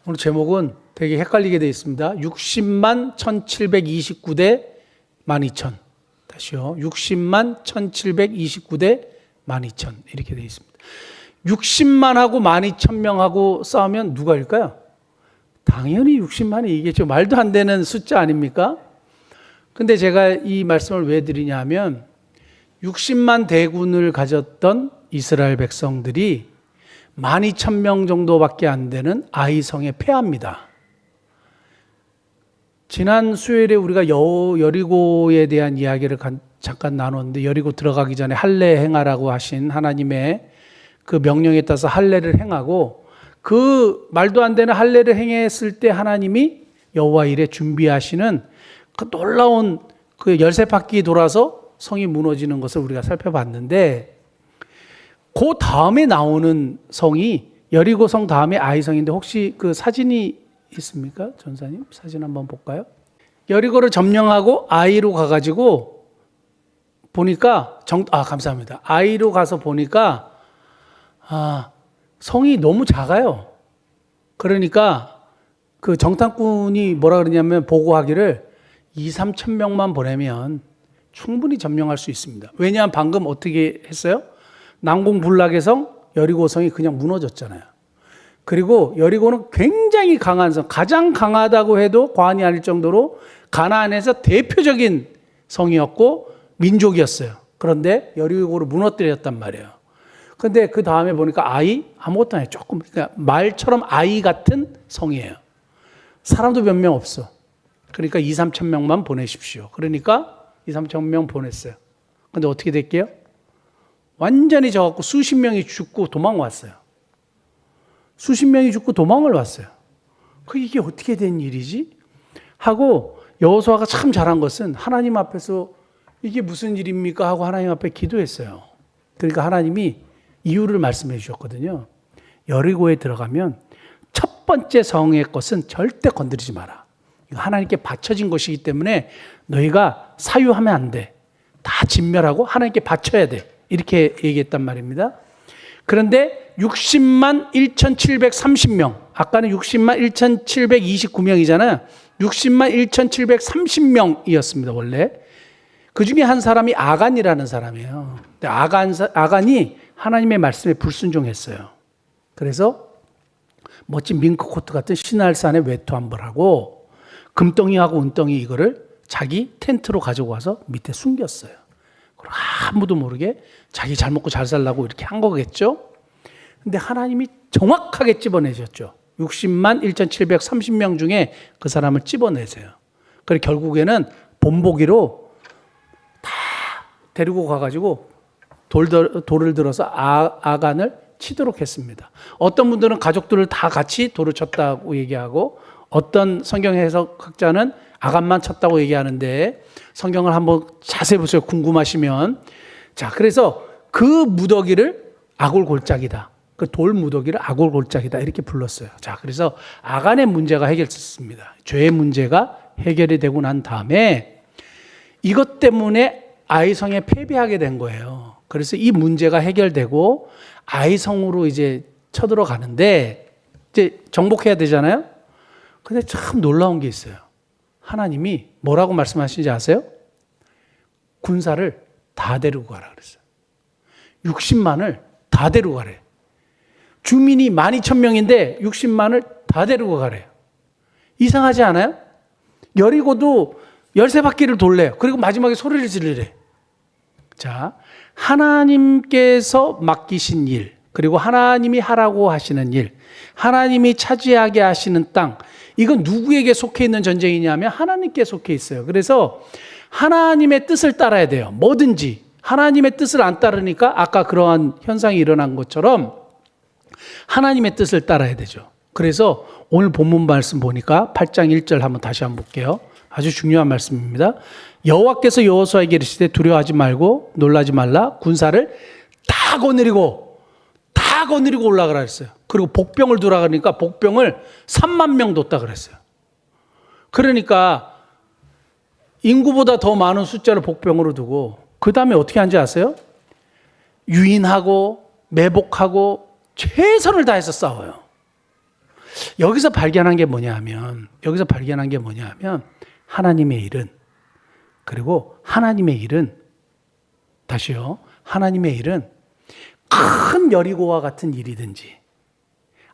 오늘 제목은 되게 헷갈리게 되어 있습니다. 60만 1729대 12,000. 다시요. 60만 1729대 12,000. 이렇게 되어 있습니다. 60만하고 12,000명하고 싸우면 누가 일까요? 당연히 60만이 이기겠죠. 말도 안 되는 숫자 아닙니까? 근데 제가 이 말씀을 왜 드리냐면 60만 대군을 가졌던 이스라엘 백성들이 12,000명 정도밖에 안 되는 아이성에 패합니다. 지난 수요일에 우리가 여리고에 대한 이야기를 잠깐 나눴는데, 여리고 들어가기 전에 할례 행하라고 하신 하나님의 그 명령에 따라서 할례를 행하고, 그 말도 안 되는 할례를 행했을 때 하나님이 여호와 일에 준비하시는 그 놀라운 그 13바퀴 돌아서 성이 무너지는 것을 우리가 살펴봤는데, 그 다음에 나오는 성이 여리고 성 다음에 아이성인데, 혹시 그 사진이 있습니까? 전사님 사진 한번 볼까요? 여리고를 점령하고 아이로 가가지고 보니까 감사합니다. 아이로 가서 보니까 성이 너무 작아요. 그러니까 그 정탐꾼이 뭐라 그러냐면, 보고하기를 2-3천 명만 보내면 충분히 점령할 수 있습니다. 왜냐하면 방금 어떻게 했어요? 난공불락의 성 여리고성이 그냥 무너졌잖아요. 그리고 여리고는 굉장히 강한 성, 가장 강하다고 해도 과언이 아닐 정도로 가나안에서 대표적인 성이었고 민족이었어요. 그런데 여리고를 무너뜨렸단 말이에요. 그런데 그 다음에 보니까 아무것도 아니에요. 조금, 그러니까 말처럼 아이 같은 성이에요. 사람도 몇 명 없어. 그러니까 2-3천 명만 보내십시오. 그러니까 2-3천 명 보냈어요. 근데 어떻게 됐게요? 완전히 져갖고 수십 명이 죽고 도망왔어요. 수십 명이 죽고 도망을 왔어요. 이게 어떻게 된 일이지? 하고 여호수아가 참 잘한 것은 하나님 앞에서 이게 무슨 일입니까? 하고 하나님 앞에 기도했어요. 그러니까 하나님이 이유를 말씀해 주셨거든요. 여리고에 들어가면 첫 번째 성의 것은 절대 건드리지 마라. 이거 하나님께 바쳐진 것이기 때문에 너희가 사유하면 안 돼. 다 진멸하고 하나님께 바쳐야 돼. 이렇게 얘기했단 말입니다. 그런데 60만 1,730명, 아까는 60만 1,729명이잖아요. 60만 1,730명이었습니다, 원래. 그 중에 한 사람이 아간이라는 사람이에요. 근데 아간이 하나님의 말씀에 불순종했어요. 그래서 멋진 밍크코트 같은 시날산에 외투 한 벌 하고 금덩이하고 은덩이 이거를 자기 텐트로 가지고 와서 밑에 숨겼어요. 아무도 모르게 자기 잘 먹고 잘 살라고 이렇게 한 거겠죠. 근데 하나님이 정확하게 찝어내셨죠. 60만 1,730명 중에 그 사람을 찝어내세요. 그래서 결국에는 본보기로 다 데리고 가가지고 돌을 들어서 아간을 치도록 했습니다. 어떤 분들은 가족들을 다 같이 돌을 쳤다고 얘기하고, 어떤 성경 해석학자는 아간만 쳤다고 얘기하는데, 성경을 한번 자세히 보세요. 궁금하시면. 자, 그래서 그 무더기를 아골골짜기다. 그 돌 무더기를 아골골짜기다. 이렇게 불렀어요. 자, 그래서 아간의 문제가 해결됐습니다. 죄의 문제가 해결이 되고 난 다음에 이것 때문에 아이성에 패배하게 된 거예요. 그래서 이 문제가 해결되고 아이성으로 이제 쳐들어가는데, 이제 정복해야 되잖아요. 근데 참 놀라운 게 있어요. 하나님이 뭐라고 말씀하시는지 아세요? 군사를 다 데리고 가라 그랬어요. 60만을 다 데리고 가래. 주민이 12,000명인데 60만을 다 데리고 가래요. 이상하지 않아요? 여리고도 13바퀴를 돌래요. 그리고 마지막에 소리를 지르래. 자, 하나님께서 맡기신 일, 그리고 하나님이 하라고 하시는 일, 하나님이 차지하게 하시는 땅, 이건 누구에게 속해 있는 전쟁이냐면 하나님께 속해 있어요. 그래서 하나님의 뜻을 따라야 돼요. 뭐든지. 하나님의 뜻을 안 따르니까 아까 그러한 현상이 일어난 것처럼 하나님의 뜻을 따라야 되죠. 그래서 오늘 본문 말씀 보니까 8장 1절 한번 다시 한번 볼게요. 아주 중요한 말씀입니다. 여호와께서 여호수아에게 이르시되 두려워하지 말고 놀라지 말라. 군사를 다 거느리고 올라가라 했어요. 그리고 복병을 두라 그러니까 복병을 3만 명 뒀다 그랬어요. 그러니까 인구보다 더 많은 숫자를 복병으로 두고, 그 다음에 어떻게 하는지 아세요? 유인하고 매복하고 최선을 다해서 싸워요. 여기서 발견한 게 뭐냐면 하나님의 일은, 그리고 하나님의 일은, 다시요, 하나님의 일은 큰 여리고와 같은 일이든지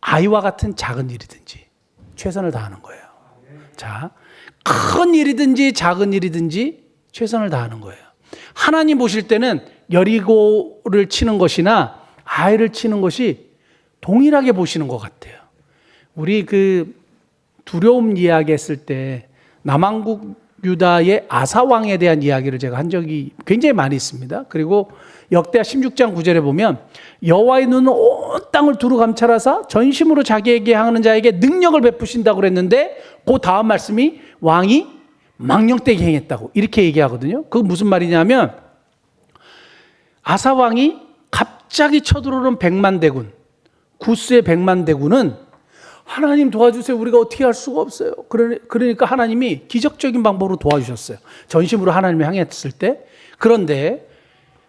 아이와 같은 작은 일이든지 최선을 다하는 거예요. 자, 큰 일이든지 작은 일이든지 최선을 다하는 거예요. 하나님 보실 때는 여리고를 치는 것이나 아이를 치는 것이 동일하게 보시는 것 같아요. 우리 그 두려움 이야기 했을 때 남왕국 유다의 아사 왕에 대한 이야기를 제가 한 적이 굉장히 많이 있습니다. 그리고 역대하 16장 9절에 보면 여호와의 눈은 온 땅을 두루 감찰하사 전심으로 자기에게 향하는 자에게 능력을 베푸신다고 그랬는데 그 다음 말씀이 왕이 망령되게 행했다고 이렇게 얘기하거든요. 그게 무슨 말이냐면 아사 왕이 갑자기 쳐들어오는 100만 대군, 구스의 100만 대군은 하나님 도와주세요. 우리가 어떻게 할 수가 없어요. 그러니까 하나님이 기적적인 방법으로 도와주셨어요. 전심으로 하나님을 향했을 때. 그런데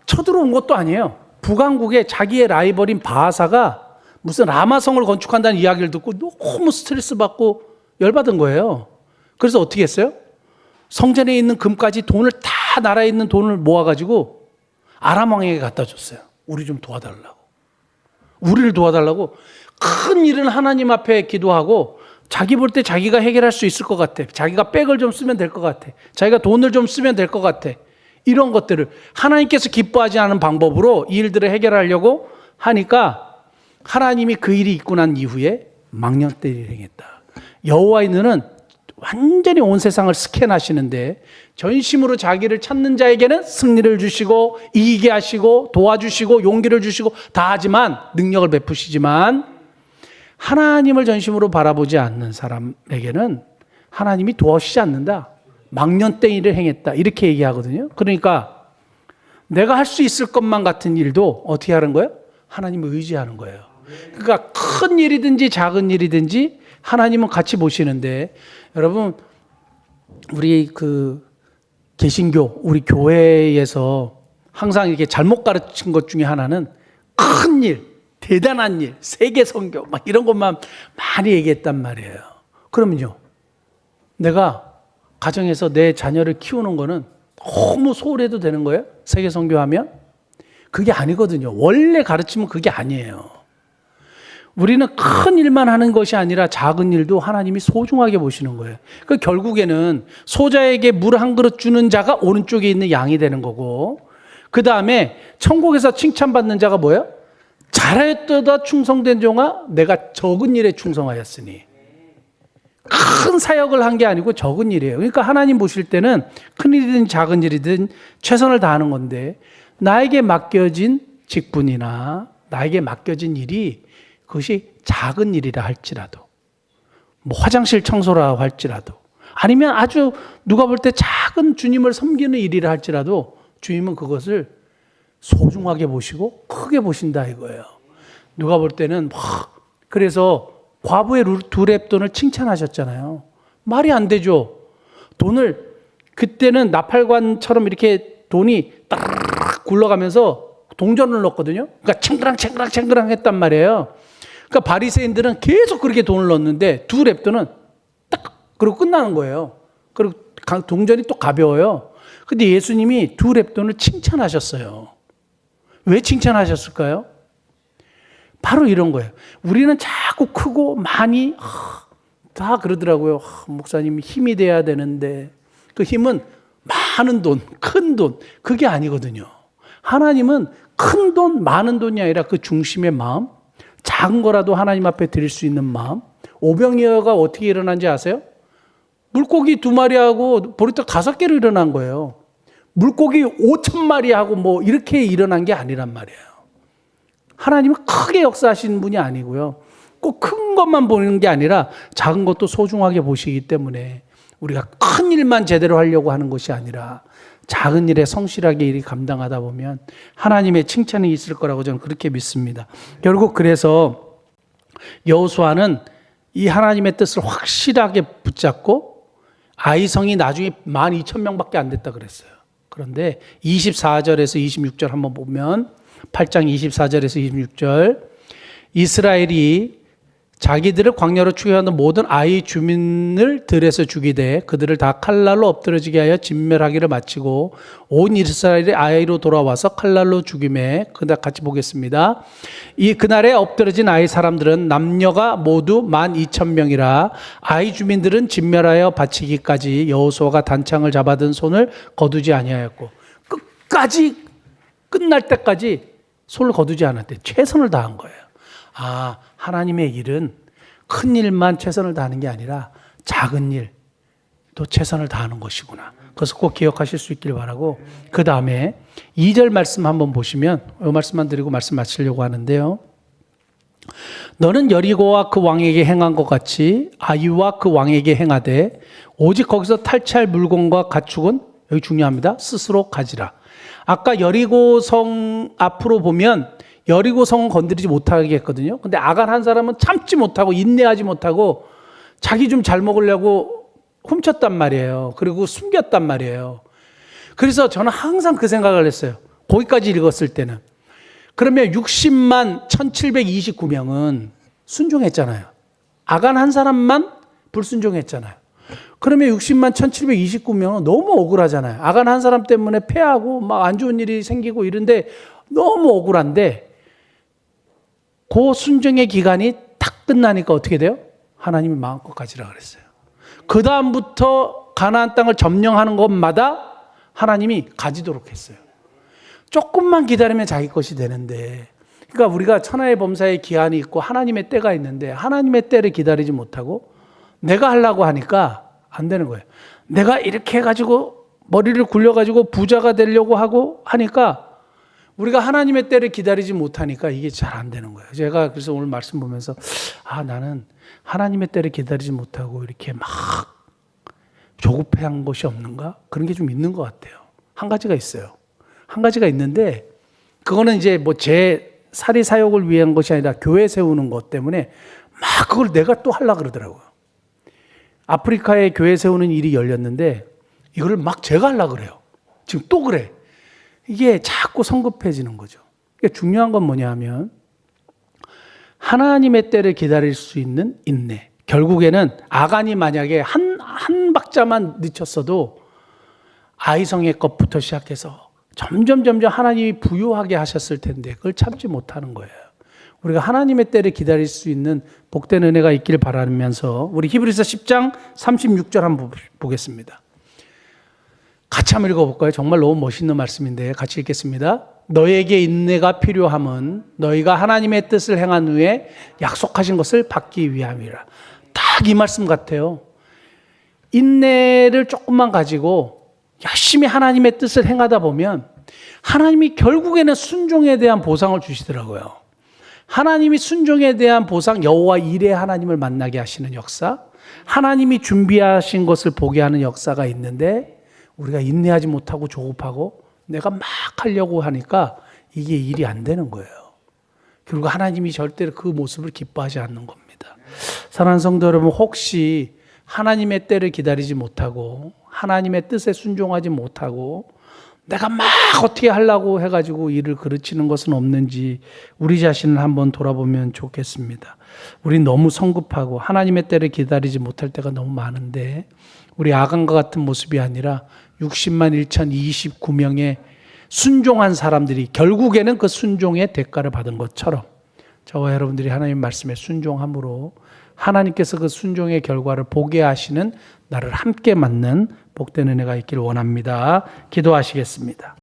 쳐들어온 것도 아니에요. 북왕국의 자기의 라이벌인 바하사가 무슨 라마성을 건축한다는 이야기를 듣고 너무 스트레스 받고 열받은 거예요. 그래서 어떻게 했어요? 성전에 있는 금까지 돈을 다 나라에 있는 돈을 모아가지고 아람 왕에게 갖다 줬어요. 우리 좀 도와달라고. 우리를 도와달라고. 큰 일은 하나님 앞에 기도하고 자기 볼 때 자기가 해결할 수 있을 것 같아. 자기가 백을 좀 쓰면 될 것 같아. 자기가 돈을 좀 쓰면 될 것 같아. 이런 것들을 하나님께서 기뻐하지 않은 방법으로 이 일들을 해결하려고 하니까 하나님이 그 일이 있고 난 이후에 망령되이를 행했다. 여호와의 눈은 완전히 온 세상을 스캔하시는데 전심으로 자기를 찾는 자에게는 승리를 주시고 이기게 하시고 도와주시고 용기를 주시고 다 하지만 능력을 베푸시지만 하나님을 전심으로 바라보지 않는 사람에게는 하나님이 도와주시지 않는다. 망령되이를 행했다. 이렇게 얘기하거든요. 그러니까 내가 할 수 있을 것만 같은 일도 어떻게 하는 거예요? 하나님을 의지하는 거예요. 그러니까 큰 일이든지 작은 일이든지 하나님은 같이 보시는데 여러분 우리 그 개신교 우리 교회에서 항상 이렇게 잘못 가르친 것 중에 하나는 큰 일, 대단한 일, 세계 선교 막 이런 것만 많이 얘기했단 말이에요. 그러면요, 내가 가정에서 내 자녀를 키우는 거는 너무 소홀해도 되는 거예요? 세계 선교하면? 그게 아니거든요. 원래 가르치면 그게 아니에요. 우리는 큰 일만 하는 것이 아니라 작은 일도 하나님이 소중하게 보시는 거예요. 그 결국에는 소자에게 물 한 그릇 주는 자가 오른쪽에 있는 양이 되는 거고, 그 다음에 천국에서 칭찬받는 자가 뭐예요? 잘하였도다 충성된 종아, 내가 적은 일에 충성하였으니. 큰 사역을 한 게 아니고 적은 일이에요. 그러니까 하나님 보실 때는 큰 일이든 작은 일이든 최선을 다하는 건데 나에게 맡겨진 직분이나 나에게 맡겨진 일이 그것이 작은 일이라 할지라도 뭐 화장실 청소라 할지라도 아니면 아주 누가 볼 때 작은 주님을 섬기는 일이라 할지라도 주님은 그것을 소중하게 보시고 크게 보신다 이거예요. 누가 볼 때는 그래서 과부의 두 렙돈을 칭찬하셨잖아요. 말이 안 되죠. 돈을 그때는 나팔관처럼 이렇게 돈이 딱 굴러가면서 동전을 넣었거든요. 그러니까 챙그랑 했단 말이에요. 그러니까 바리새인들은 계속 그렇게 돈을 넣었는데 두 렙돈은 딱 그러고 끝나는 거예요. 그리고 동전이 또 가벼워요. 근데 예수님이 두 렙돈을 칭찬하셨어요. 왜 칭찬하셨을까요? 바로 이런 거예요. 우리는 자꾸 크고 많이 다 그러더라고요. 목사님 힘이 돼야 되는데 그 힘은 많은 돈, 큰 돈 그게 아니거든요. 하나님은 큰 돈, 많은 돈이 아니라 그 중심의 마음, 작은 거라도 하나님 앞에 드릴 수 있는 마음. 오병이어가 어떻게 일어난지 아세요? 물고기 2마리하고 보리떡 5개로 일어난 거예요. 물고기 5,000마리하고 뭐 이렇게 일어난 게 아니란 말이에요. 하나님은 크게 역사하시는 분이 아니고요. 꼭 큰 것만 보는 게 아니라 작은 것도 소중하게 보시기 때문에 우리가 큰 일만 제대로 하려고 하는 것이 아니라 작은 일에 성실하게 일이 감당하다 보면 하나님의 칭찬이 있을 거라고 저는 그렇게 믿습니다. 결국 그래서 여호수아는 이 하나님의 뜻을 확실하게 붙잡고 아이성이 나중에 12,000명밖에 안 됐다 그랬어요. 그런데 24절에서 26절 한번 보면 8장 24절에서 26절 이스라엘이 자기들을 광야로 추격하는 모든 아이 주민을 들에서 죽이되 그들을 다 칼날로 엎드러지게 하여 진멸하기를 마치고 온 이스라엘이 아이로 돌아와서 칼날로 죽임에 그다 같이 보겠습니다. 이 그날에 엎드러진 아이 사람들은 남녀가 모두 12,000명이라 아이 주민들은 진멸하여 바치기까지 여호수아가 단창을 잡아든 손을 거두지 아니하였고 끝까지 끝날 때까지 손을 거두지 않았대. 최선을 다한 거예요. 아, 하나님의 일은 큰 일만 최선을 다하는 게 아니라 작은 일도 최선을 다하는 것이구나. 그것을 꼭 기억하실 수 있길 바라고, 그 다음에 2절 말씀 한번 보시면, 이 말씀만 드리고 말씀 마치려고 하는데요. 너는 여리고와 그 왕에게 행한 것 같이 아이와 그 왕에게 행하되 오직 거기서 탈취할 물건과 가축은, 여기 중요합니다, 스스로 가지라. 아까 여리고 성 앞으로 보면 여리고 성은 건드리지 못하게 했거든요. 근데 아간 한 사람은 참지 못하고 인내하지 못하고 자기 좀 잘 먹으려고 훔쳤단 말이에요. 그리고 숨겼단 말이에요. 그래서 저는 항상 그 생각을 했어요. 거기까지 읽었을 때는. 그러면 60만 1729명은 순종했잖아요. 아간 한 사람만 불순종했잖아요. 그러면 60만 1729명은 너무 억울하잖아요. 아간 한 사람 때문에 패하고 막 안 좋은 일이 생기고 이런데 너무 억울한데, 그 순종의 기간이 딱 끝나니까 어떻게 돼요? 하나님이 마음껏 가지라 그랬어요. 그 다음부터 가나안 땅을 점령하는 것마다 하나님이 가지도록 했어요. 조금만 기다리면 자기 것이 되는데, 그러니까 우리가 천하의 범사의 기한이 있고 하나님의 때가 있는데 하나님의 때를 기다리지 못하고 내가 하려고 하니까 안 되는 거예요. 내가 이렇게 해가지고 머리를 굴려가지고 부자가 되려고 하고 하니까 우리가 하나님의 때를 기다리지 못하니까 이게 잘 안 되는 거예요. 제가 그래서 오늘 말씀 보면서 나는 하나님의 때를 기다리지 못하고 이렇게 막 조급해한 것이 없는가? 그런 게 좀 있는 것 같아요. 한 가지가 있어요. 한 가지가 있는데 그거는 이제 뭐 제 사리 사욕을 위한 것이 아니라 교회 세우는 것 때문에 막 그걸 내가 또 하려고 그러더라고요. 아프리카에 교회 세우는 일이 열렸는데 이걸 막 제가 하려고 그래요. 지금 또 그래. 이게 자꾸 성급해지는 거죠. 그러니까 중요한 건 뭐냐 하면 하나님의 때를 기다릴 수 있는 인내. 결국에는 아간이 만약에 한 박자만 늦췄어도 아이성의 것부터 시작해서 점점 하나님이 부유하게 하셨을 텐데 그걸 참지 못하는 거예요. 우리가 하나님의 때를 기다릴 수 있는 복된 은혜가 있기를 바라면서 우리 히브리서 10장 36절 한번 보겠습니다. 같이 한번 읽어볼까요? 정말 너무 멋있는 말씀인데 같이 읽겠습니다. 너에게 인내가 필요함은 너희가 하나님의 뜻을 행한 후에 약속하신 것을 받기 위함이라. 딱 이 말씀 같아요. 인내를 조금만 가지고 열심히 하나님의 뜻을 행하다 보면 하나님이 결국에는 순종에 대한 보상을 주시더라고요. 하나님이 순종에 대한 보상, 여호와 일의 하나님을 만나게 하시는 역사, 하나님이 준비하신 것을 보게 하는 역사가 있는데 우리가 인내하지 못하고 조급하고 내가 막 하려고 하니까 이게 일이 안 되는 거예요. 그리고 하나님이 절대로 그 모습을 기뻐하지 않는 겁니다. 사랑하는 성도 여러분, 혹시 하나님의 때를 기다리지 못하고 하나님의 뜻에 순종하지 못하고 내가 막 어떻게 하려고 해가지고 일을 그르치는 것은 없는지 우리 자신을 한번 돌아보면 좋겠습니다. 우린 너무 성급하고 하나님의 때를 기다리지 못할 때가 너무 많은데 우리 아간과 같은 모습이 아니라 60만 1029명의 순종한 사람들이 결국에는 그 순종의 대가를 받은 것처럼 저와 여러분들이 하나님 말씀에 순종함으로 하나님께서 그 순종의 결과를 보게 하시는 나를 함께 맞는 복된 은혜가 있기를 원합니다. 기도하시겠습니다.